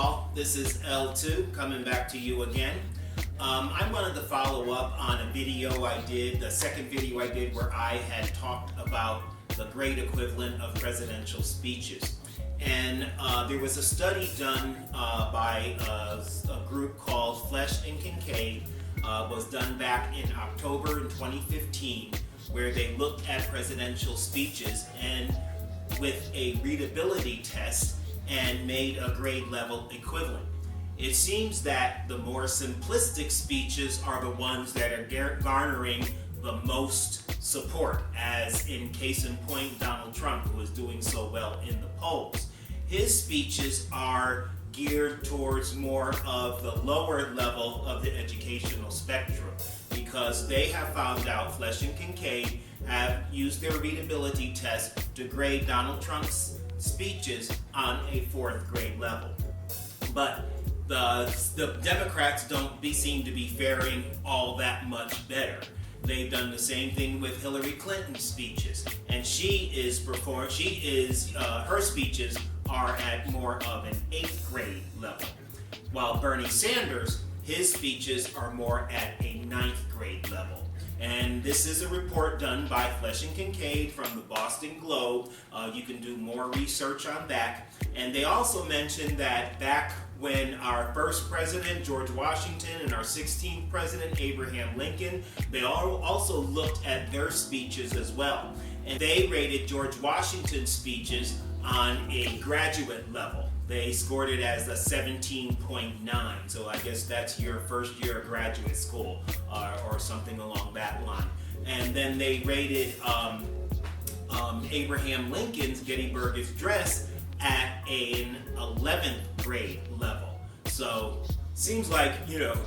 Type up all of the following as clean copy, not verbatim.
all, this is L2 coming back to you again. I wanted to follow up on a video I did, the second video I did where I had talked about the great equivalent of presidential speeches. And there was a study done by a group called Flesh and Kincaid, was done back in October in 2015, where they looked at presidential speeches and with a readability test and made a grade level equivalent. It seems that the more simplistic speeches are the ones that are garnering the most support, as in case in point Donald Trump, who is doing so well in the polls. His speeches are geared towards more of the lower level of the educational spectrum, because they have found out, Flesh and Kincaid have used their readability test to grade Donald Trump's speeches on a 4th grade level. But the Democrats don't seem to be faring all that much better. They've done the same thing with Hillary Clinton's speeches, and her speeches are at more of an 8th grade level, while Bernie Sanders, his speeches are more at a 9th grade level. And this is a report done by Flesh and Kincaid from the Boston Globe. You can do more research on that. And they also mentioned that back when our first president, George Washington, and our 16th president, Abraham Lincoln, they all also looked at their speeches as well. And they rated George Washington's speeches on a graduate level. They scored it as a 17.9, so I guess that's your first year of graduate school or something along that line. And then they rated Abraham Lincoln's Gettysburg Address at an 11th grade level. So seems like,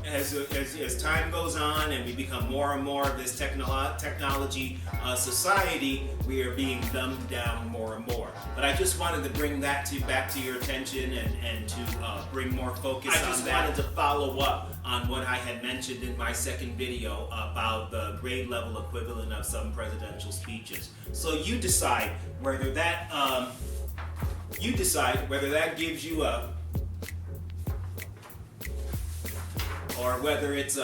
as time goes on and we become more and more of this technology society, we are being dumbed down more and more. But I just wanted to bring that back to your attention and to bring more focus on that. I just wanted to follow up on what I had mentioned in my second video about the grade level equivalent of some presidential speeches. So you decide whether that gives you a, or whether it's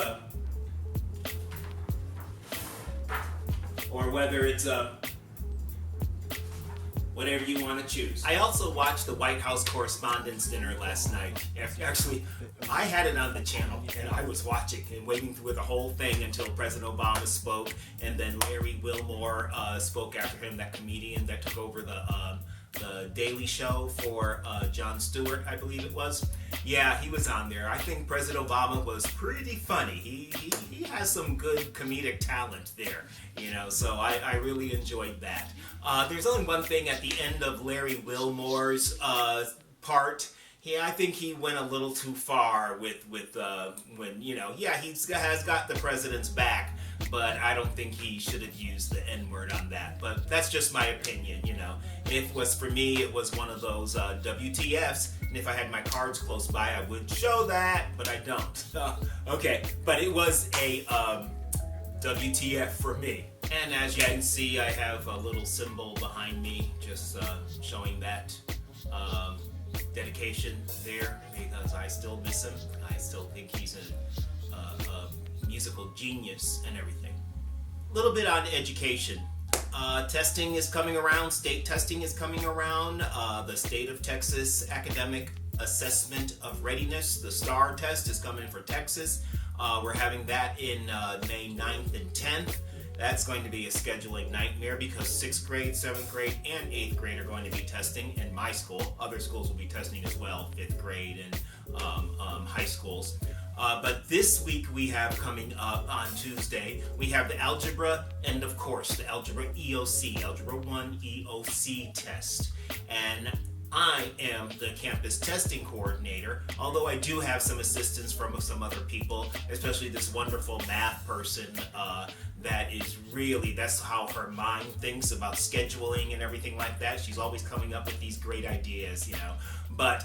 whatever you want to choose. I also watched the White House Correspondents' Dinner last night. Actually, I had it on the channel, and I was watching and waiting through the whole thing until President Obama spoke, and then Larry Wilmore spoke after him, that comedian that took over the Daily Show for Jon Stewart, I believe it was. Yeah, he was on there. I think President Obama was pretty funny. He has some good comedic talent there, so I really enjoyed that. There's only one thing at the end of Larry Wilmore's part. I think he went a little too far with when, he has got the president's back, but I don't think he should have used the N-word on that. But that's just my opinion, If it was for me, it was one of those WTFs, and if I had my cards close by, I would show that, but I don't. Okay, but it was a WTF for me. And as you can see, I have a little symbol behind me, just showing that dedication there, because I still miss him. I still think he's a musical genius and everything. A little bit on education. Testing is coming around. State testing is coming around. The State of Texas Academic Assessment of Readiness, the STAR test, is coming for Texas. We're having that in May 9th and 10th. That's going to be a scheduling nightmare because 6th grade, 7th grade, and 8th grade are going to be testing in my school. Other schools will be testing as well, 5th grade and high schools. But this week we have coming up on Tuesday, we have the algebra and, of course, the algebra EOC, Algebra 1 EOC test. And I am the campus testing coordinator, although I do have some assistance from some other people, especially this wonderful math person that's how her mind thinks about scheduling and everything like that. She's always coming up with these great ideas, But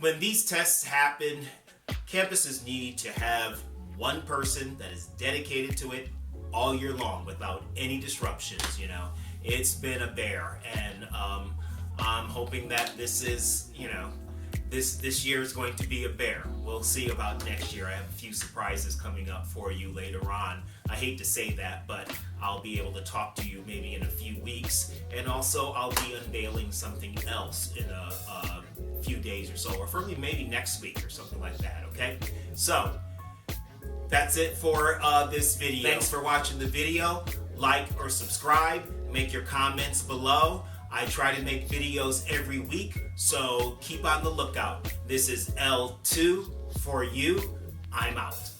when these tests happen, campuses need to have one person that is dedicated to it all year long without any disruptions, It's been a bear, and I'm hoping that this is, this year is going to be a bear. We'll see about next year. I have a few surprises coming up for you later on. I hate to say that, but I'll be able to talk to you maybe in a few weeks, and also I'll be unveiling something else in a few days or so, or for maybe next week or something like that, okay? So, that's it for this video. Thanks for watching the video. Like or subscribe. Make your comments below. I try to make videos every week, so keep on the lookout. This is L2 for you. I'm out.